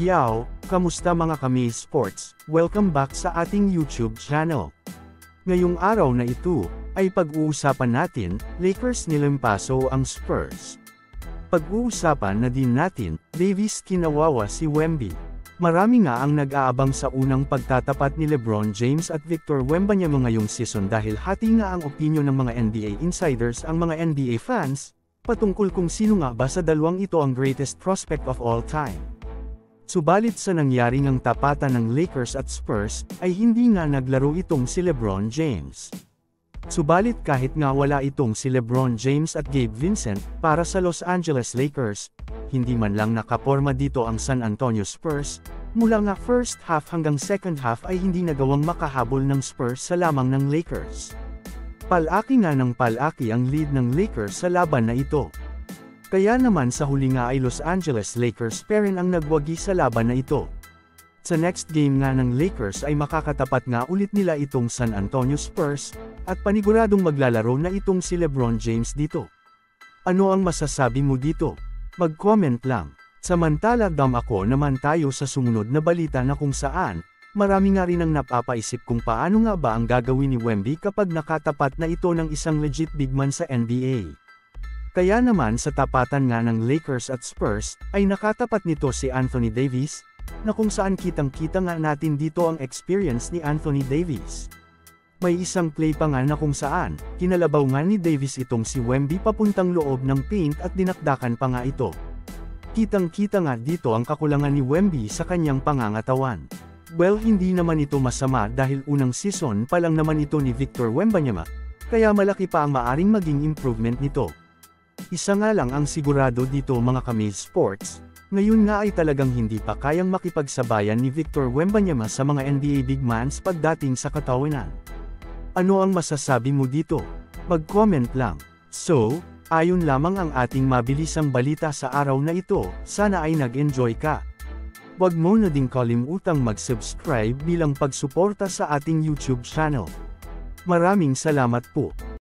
Yow, kamusta mga kami sports? Welcome back sa ating YouTube channel. Ngayong araw na ito, ay pag-uusapan natin, Lakers nilampaso ang Spurs. Pag-uusapan na din natin, Davis kinawawa si Wemby. Marami nga ang nag-aabang sa unang pagtatapat ni LeBron James at Victor Wembanyama ngayong season dahil hati nga ang opinyon ng mga NBA insiders ang mga NBA fans, patungkol kung sino nga ba sa dalawang ito ang greatest prospect of all time. Subalit sa nangyari ngang tapatan ng Lakers at Spurs, ay hindi nga naglaro itong si LeBron James. Subalit kahit nga wala itong si LeBron James at Gabe Vincent, para sa Los Angeles Lakers, hindi man lang nakaporma dito ang San Antonio Spurs, mula nga first half hanggang second half ay hindi nagawang makahabol ng Spurs sa lamang ng Lakers. Palaki nga ng palaki ang lead ng Lakers sa laban na ito. Kaya naman sa huli nga ay Los Angeles Lakers pa rin ang nagwagi sa laban na ito. Sa next game nga ng Lakers ay makakatapat nga ulit nila itong San Antonio Spurs, at paniguradong maglalaro na itong si LeBron James dito. Ano ang masasabi mo dito? Mag-comment lang. Samantala ako naman tayo sa sumunod na balita na kung saan, marami nga rin ang napapaisip kung paano nga ba ang gagawin ni Wemby kapag nakatapat na ito ng isang legit big man sa NBA. Kaya naman sa tapatan nga ng Lakers at Spurs, ay nakatapat nito si Anthony Davis, na kung saan kitang-kita nga natin dito ang experience ni Anthony Davis. May isang play pa nga na kung saan, kinalabaw nga ni Davis itong si Wemby papuntang loob ng paint at dinakdakan pa nga ito. Kitang-kita nga dito ang kakulangan ni Wemby sa kanyang pangangatawan. Well, hindi naman ito masama dahil unang season pa lang naman ito ni Victor Wembanyama, kaya malaki pa ang maaring maging improvement nito. Isa nga lang ang sigurado dito mga kami sports, ngayon nga ay talagang hindi pa kayang makipagsabayan ni Victor Wembanyama sa mga NBA big mans pagdating sa katawanan. Ano ang masasabi mo dito? Mag-comment lang. So, ayon lamang ang ating mabilisang balita sa araw na ito, sana ay nag-enjoy ka. Huwag mo na ding kalimutang mag-subscribe bilang pagsuporta sa ating YouTube channel. Maraming salamat po.